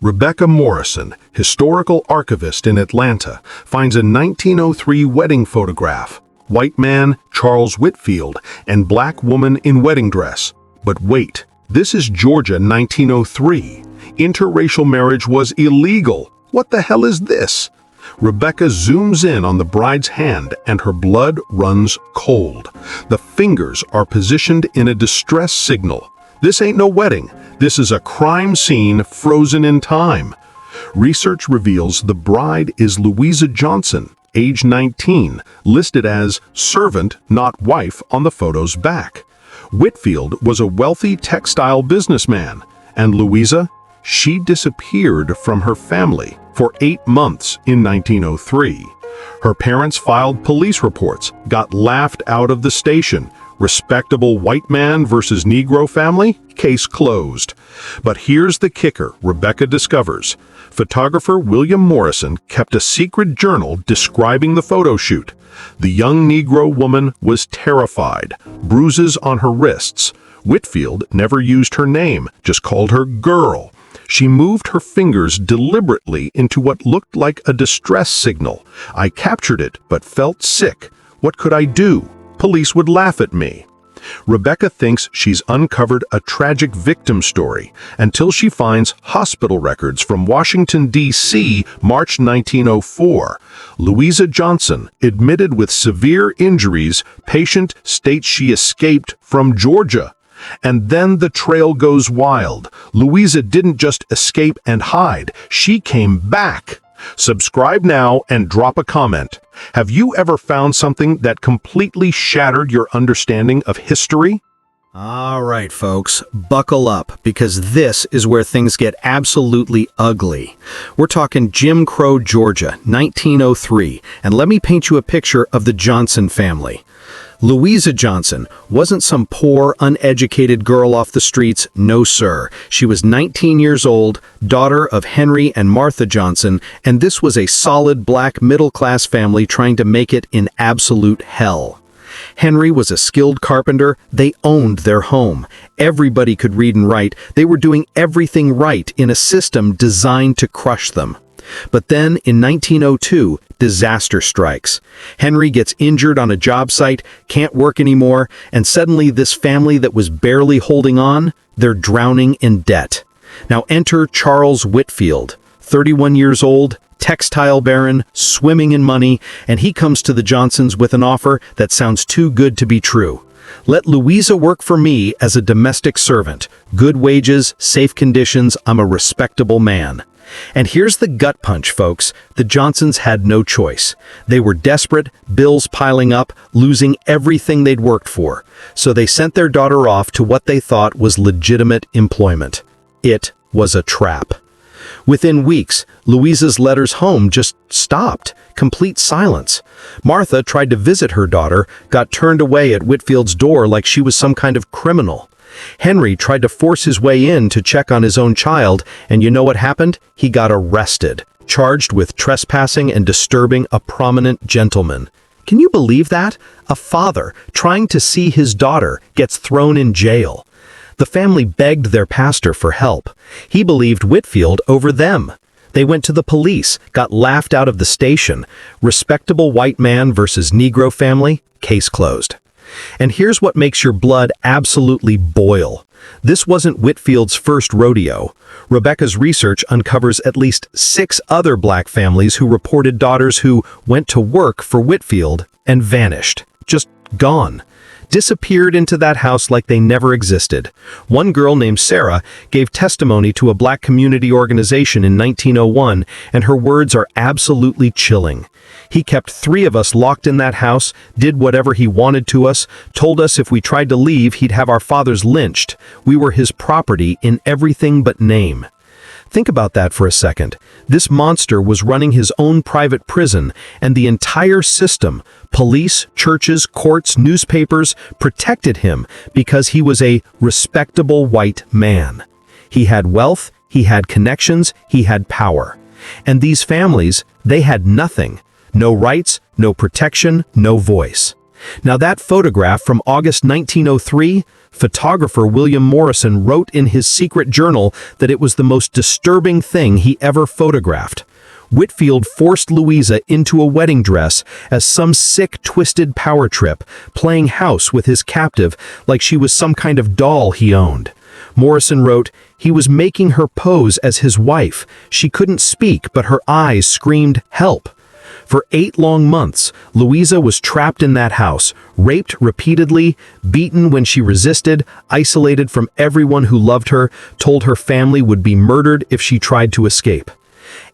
Rebecca Morrison, historical archivist in Atlanta, finds a 1903 wedding photograph. White man, Charles Whitfield, and black woman in wedding dress. But wait, this is Georgia 1903. Interracial marriage was illegal. What the hell is this? Rebecca zooms in on the bride's hand and her blood runs cold. The fingers are positioned in a distress signal. This ain't no wedding. This is a crime scene frozen in time. Research reveals the bride is Louisa Johnson, age 19, listed as servant, not wife, on the photo's back. Whitfield was a wealthy textile businessman, and Louisa, she disappeared from her family for 8 months in 1903. Her parents filed police reports, got laughed out of the station. Respectable white man versus Negro family? Case closed. But here's the kicker Rebecca discovers. Photographer William Morrison kept a secret journal describing the photo shoot. The young Negro woman was terrified, bruises on her wrists. Whitfield never used her name, just called her Girl. She moved her fingers deliberately into what looked like a distress signal. I captured it, but felt sick. What could I do? Police would laugh at me. Rebecca thinks she's uncovered a tragic victim story until she finds hospital records from Washington, D.C., March 1904. Louisa Johnson, admitted with severe injuries, patient states she escaped from Georgia. And then the trail goes wild. Louisa didn't just escape and hide, she came back. Subscribe now and drop a comment. Have you ever found something that completely shattered your understanding of history? All right, folks, buckle up, because this is where things get absolutely ugly. We're talking Jim Crow, Georgia, 1903, and let me paint you a picture of the Johnson family. Louisa Johnson wasn't some poor, uneducated girl off the streets, no sir. She was 19 years old, daughter of Henry and Martha Johnson, and this was a solid black middle-class family trying to make it in absolute hell. Henry was a skilled carpenter. They owned their home. Everybody could read and write. They were doing everything right in a system designed to crush them. But then, in 1902, disaster strikes. Henry gets injured on a job site, can't work anymore, and suddenly this family that was barely holding on, they're drowning in debt. Now enter Charles Whitfield, 31 years old, textile baron, swimming in money, and he comes to the Johnsons with an offer that sounds too good to be true. Let Louisa work for me as a domestic servant. Good wages, safe conditions, I'm a respectable man. And here's the gut punch, folks. The Johnsons had no choice. They were desperate, bills piling up, losing everything they'd worked for. So they sent their daughter off to what they thought was legitimate employment. It was a trap. Within weeks, Louisa's letters home just stopped. Complete silence. Martha tried to visit her daughter, got turned away at Whitfield's door like she was some kind of criminal. Henry tried to force his way in to check on his own child, and you know what happened? He got arrested, charged with trespassing and disturbing a prominent gentleman. Can you believe that? A father trying to see his daughter gets thrown in jail. The family begged their pastor for help. He believed Whitfield over them. They went to the police, got laughed out of the station. Respectable white man versus Negro family, case closed. And here's what makes your blood absolutely boil. This wasn't Whitfield's first rodeo. Rebecca's research uncovers at least 6 other black families who reported daughters who went to work for Whitfield and vanished. Just gone. Disappeared into that house like they never existed. One girl named Sarah gave testimony to a black community organization in 1901, and her words are absolutely chilling. He kept 3 of us locked in that house, did whatever he wanted to us, told us if we tried to leave, he'd have our fathers lynched. We were his property in everything but name. Think about that for a second. This monster was running his own private prison, and the entire system, police, churches, courts, newspapers, protected him because he was a respectable white man. He had wealth, he had connections, he had power. And these families, they had nothing. No rights, no protection, no voice. Now that photograph from August 1903, Photographer William Morrison wrote in his secret journal that it was the most disturbing thing he ever photographed. Whitfield forced Louisa into a wedding dress as some sick, twisted power trip, playing house with his captive like she was some kind of doll he owned. Morrison wrote, "He was making her pose as his wife. She couldn't speak, but her eyes screamed, 'Help!' For 8 long months, Louisa was trapped in that house, raped repeatedly, beaten when she resisted, isolated from everyone who loved her, told her family would be murdered if she tried to escape.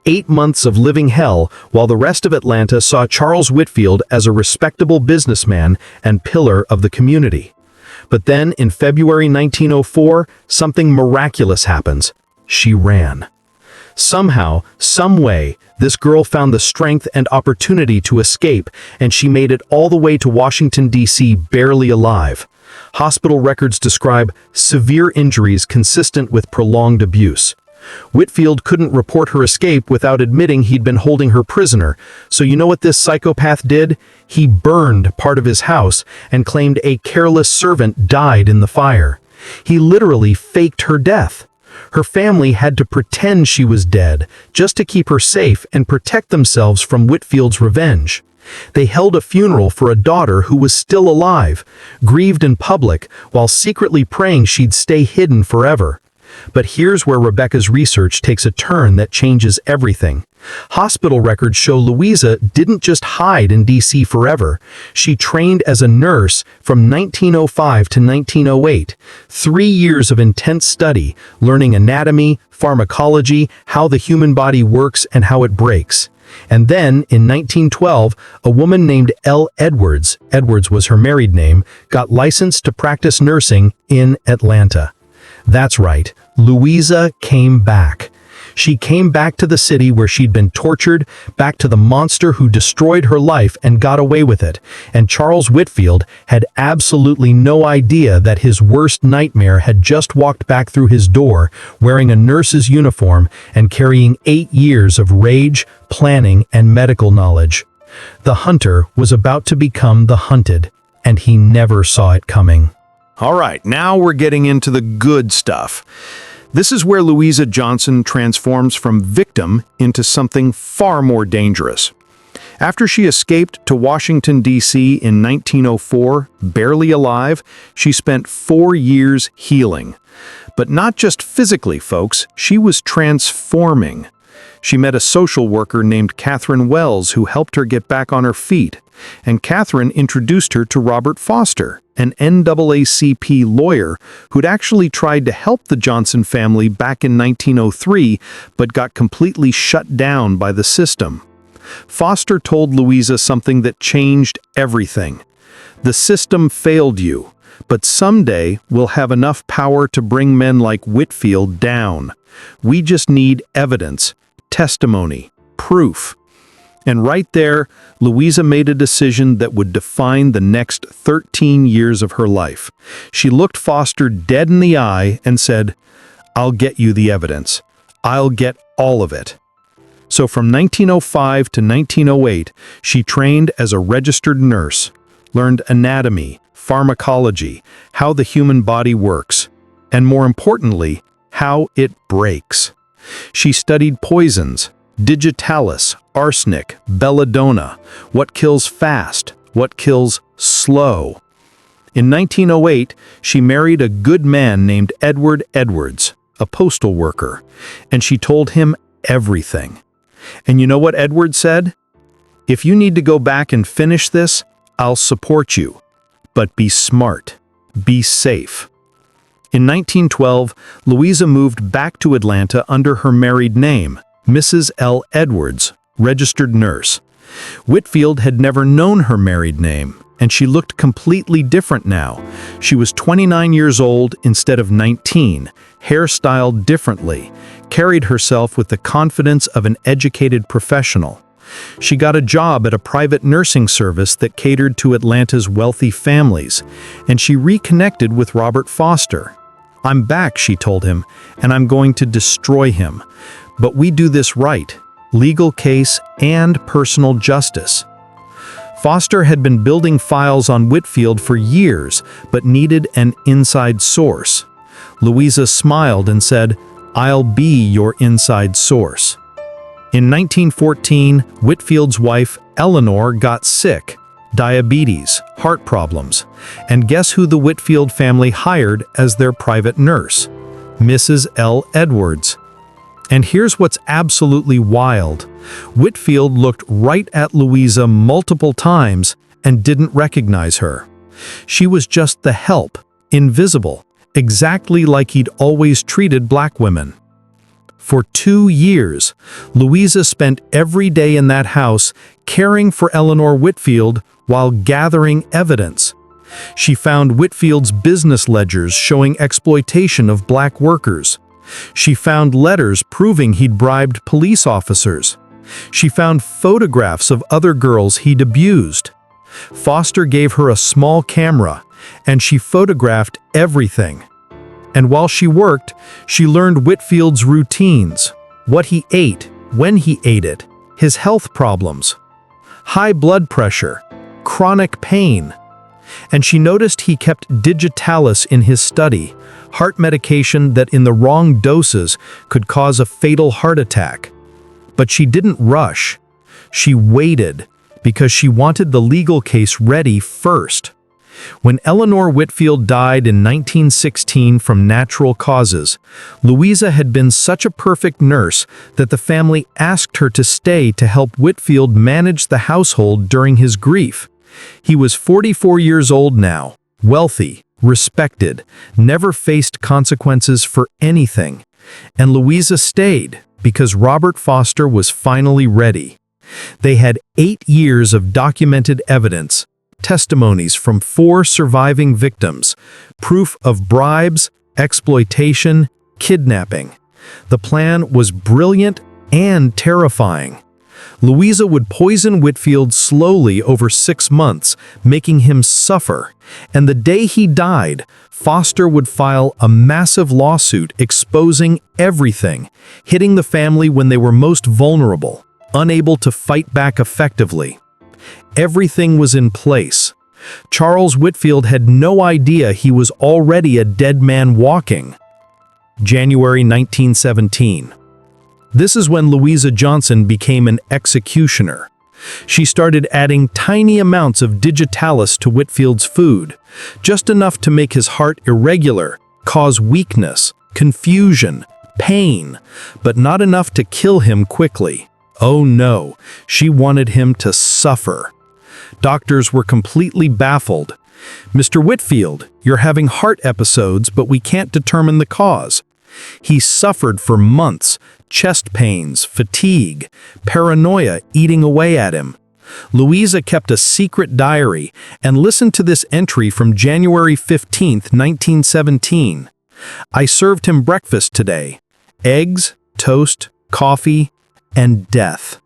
8 months of living hell, while the rest of Atlanta saw Charles Whitfield as a respectable businessman and pillar of the community. But then, in February 1904, something miraculous happens. She ran. Somehow, some way, this girl found the strength and opportunity to escape, and she made it all the way to Washington, D.C., barely alive. Hospital records describe severe injuries consistent with prolonged abuse. Whitfield couldn't report her escape without admitting he'd been holding her prisoner, so you know what this psychopath did? He burned part of his house and claimed a careless servant died in the fire. He literally faked her death. Her family had to pretend she was dead just to keep her safe and protect themselves from Whitfield's revenge. They held a funeral for a daughter who was still alive, grieved in public while secretly praying she'd stay hidden forever. But here's where Rebecca's research takes a turn that changes everything. Hospital records show Louisa didn't just hide in D.C. forever. She trained as a nurse from 1905 to 1908, 3 years of intense study, learning anatomy, pharmacology, how the human body works and how it breaks. And then, in 1912, a woman named Elle Edwards, Edwards was her married name, got licensed to practice nursing in Atlanta. That's right, Louisa came back. She came back to the city where she'd been tortured, back to the monster who destroyed her life and got away with it. And Charles Whitfield had absolutely no idea that his worst nightmare had just walked back through his door, wearing a nurse's uniform and carrying 8 years of rage, planning, and medical knowledge. The hunter was about to become the hunted, and he never saw it coming. All right, now we're getting into the good stuff. This is where Louisa Johnson transforms from victim into something far more dangerous. After she escaped to Washington, D.C. in 1904, barely alive, she spent 4 years healing. But not just physically, folks, she was transforming. She met a social worker named Catherine Wells who helped her get back on her feet, and Catherine introduced her to Robert Foster, an NAACP lawyer who'd actually tried to help the Johnson family back in 1903 but got completely shut down by the system. Foster told Louisa something that changed everything. The system failed you, but someday we'll have enough power to bring men like Whitfield down. We just need evidence, testimony, proof. And right there, Louisa made a decision that would define the next 13 years of her life. She looked Foster dead in the eye and said, "I'll get you the evidence. I'll get all of it." So from 1905 to 1908, she trained as a registered nurse, learned anatomy, pharmacology, how the human body works, and more importantly, how it breaks. She studied poisons, digitalis, arsenic, belladonna, what kills fast, what kills slow. In 1908, she married a good man named Edward Edwards, a postal worker, and she told him everything. And you know what Edward said? "If you need to go back and finish this, I'll support you. But be smart. Be safe." In 1912, Louisa moved back to Atlanta under her married name, Mrs. L. Edwards, registered nurse. Whitfield had never known her married name, and she looked completely different now. She was 29 years old instead of 19, hairstyled differently, carried herself with the confidence of an educated professional. She got a job at a private nursing service that catered to Atlanta's wealthy families, and she reconnected with Robert Foster. "I'm back," she told him, "and I'm going to destroy him. But we do this right, legal case and personal justice." Foster had been building files on Whitfield for years, but needed an inside source. Louisa smiled and said, "I'll be your inside source." In 1914, Whitfield's wife, Eleanor, got sick, diabetes, heart problems, and guess who the Whitfield family hired as their private nurse? Mrs. L. Edwards. And here's what's absolutely wild. Whitfield looked right at Louisa multiple times and didn't recognize her. She was just the help, invisible, exactly like he'd always treated black women. For 2 years, Louisa spent every day in that house caring for Eleanor Whitfield while gathering evidence. She found Whitfield's business ledgers showing exploitation of black workers. She found letters proving he'd bribed police officers. She found photographs of other girls he'd abused. Foster gave her a small camera, and she photographed everything. And while she worked, she learned Whitfield's routines, what he ate, when he ate it, his health problems, high blood pressure, chronic pain. And she noticed he kept digitalis in his study, heart medication that in the wrong doses could cause a fatal heart attack. But she didn't rush. She waited because she wanted the legal case ready first. When Eleanor Whitfield died in 1916 from natural causes, Louisa had been such a perfect nurse that the family asked her to stay to help Whitfield manage the household during his grief. He was 44 years old now, wealthy, respected, never faced consequences for anything. And Louisa stayed because Robert Foster was finally ready. They had 8 years of documented evidence, testimonies from 4 surviving victims, proof of bribes, exploitation, kidnapping. The plan was brilliant and terrifying. Louisa would poison Whitfield slowly over 6 months, making him suffer, and the day he died, Foster would file a massive lawsuit exposing everything, hitting the family when they were most vulnerable, unable to fight back effectively. Everything was in place. Charles Whitfield had no idea he was already a dead man walking. January 1917. This is when Louisa Johnson became an executioner. She started adding tiny amounts of digitalis to Whitfield's food, just enough to make his heart irregular, cause weakness, confusion, pain, but not enough to kill him quickly. Oh no, she wanted him to suffer. Doctors were completely baffled. "Mr. Whitfield, you're having heart episodes, but we can't determine the cause." He suffered for months, chest pains, fatigue, paranoia eating away at him. Louisa kept a secret diary and listened to this entry from January 15, 1917. "I served him breakfast today. Eggs, toast, coffee, and death.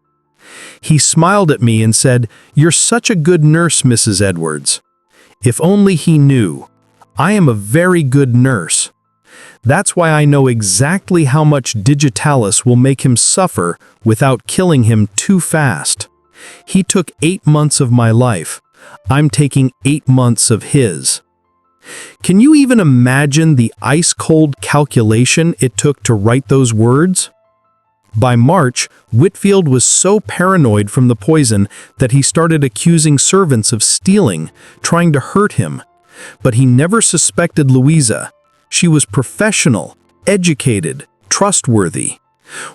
He smiled at me and said, 'You're such a good nurse, Mrs. Edwards.' If only he knew. I am a very good nurse. That's why I know exactly how much digitalis will make him suffer without killing him too fast. He took 8 months of my life. I'm taking 8 months of his." Can you even imagine the ice-cold calculation it took to write those words? By March, Whitfield was so paranoid from the poison that he started accusing servants of stealing, trying to hurt him. But he never suspected Louisa. She was professional, educated, trustworthy.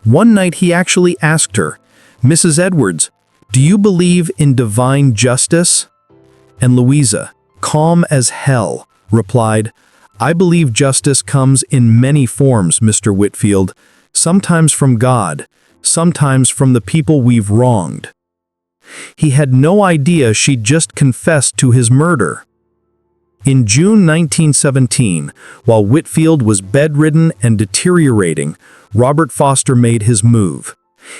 One night he actually asked her, "Mrs. Edwards, do you believe in divine justice?" And Louisa, calm as hell, replied, "I believe justice comes in many forms, Mr. Whitfield. Sometimes from God, sometimes from the people we've wronged." He had no idea she'd just confessed to his murder. In June 1917, while Whitfield was bedridden and deteriorating, Robert Foster made his move.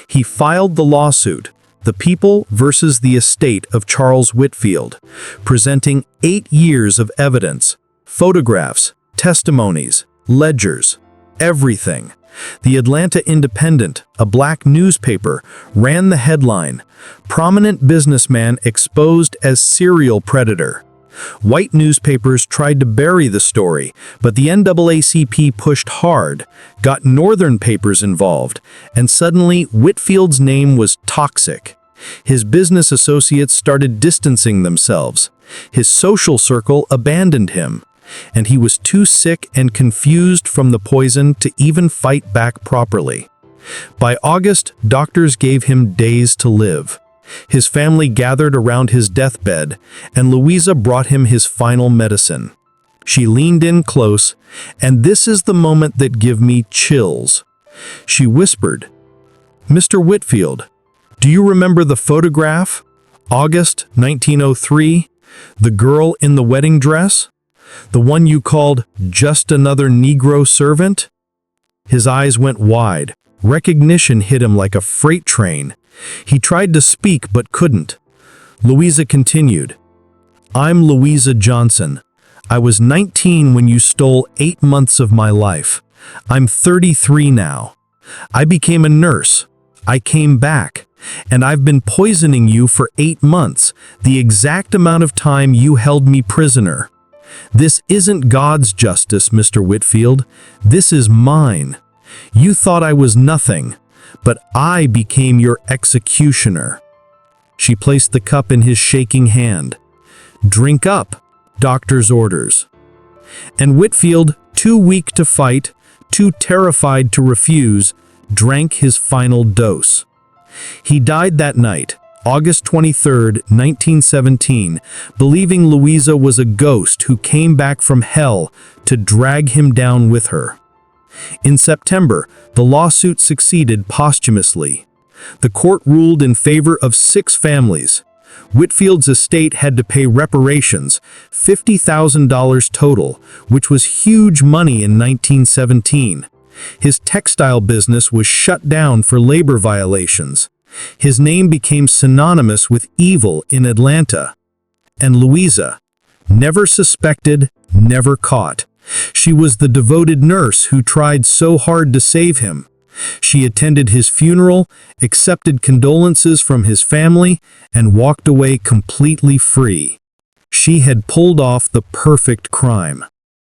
He filed the lawsuit, The People versus the Estate of Charles Whitfield, presenting 8 years of evidence, photographs, testimonies, ledgers, everything. The Atlanta Independent, a black newspaper, ran the headline, "Prominent Businessman Exposed as Serial Predator." White newspapers tried to bury the story, but the NAACP pushed hard, got Northern papers involved, and suddenly Whitfield's name was toxic. His business associates started distancing themselves. His social circle abandoned him, and he was too sick and confused from the poison to even fight back properly. By August, doctors gave him days to live. His family gathered around his deathbed, and Louisa brought him his final medicine. She leaned in close, and this is the moment that gave me chills. She whispered, "Mr. Whitfield, do you remember the photograph? August 1903, the girl in the wedding dress? The one you called just another Negro servant?" His eyes went wide. Recognition hit him like a freight train. He tried to speak but couldn't. Louisa continued, "I'm Louisa Johnson. I was 19 when you stole 8 months of my life. I'm 33 now. I became a nurse. I came back. And I've been poisoning you for 8 months, the exact amount of time you held me prisoner. This isn't God's justice, Mr. Whitfield. This is mine. You thought I was nothing, but I became your executioner." She placed the cup in his shaking hand. "Drink up, doctor's orders." And Whitfield, too weak to fight, too terrified to refuse, drank his final dose. He died that night, August 23, 1917, believing Louisa was a ghost who came back from hell to drag him down with her. In September, the lawsuit succeeded posthumously. The court ruled in favor of 6 families. Whitfield's estate had to pay reparations, $50,000 total, which was huge money in 1917. His textile business was shut down for labor violations. His name became synonymous with evil in Atlanta. And Louisa, never suspected, never caught. She was the devoted nurse who tried so hard to save him. She attended his funeral, accepted condolences from his family, and walked away completely free. She had pulled off the perfect crime.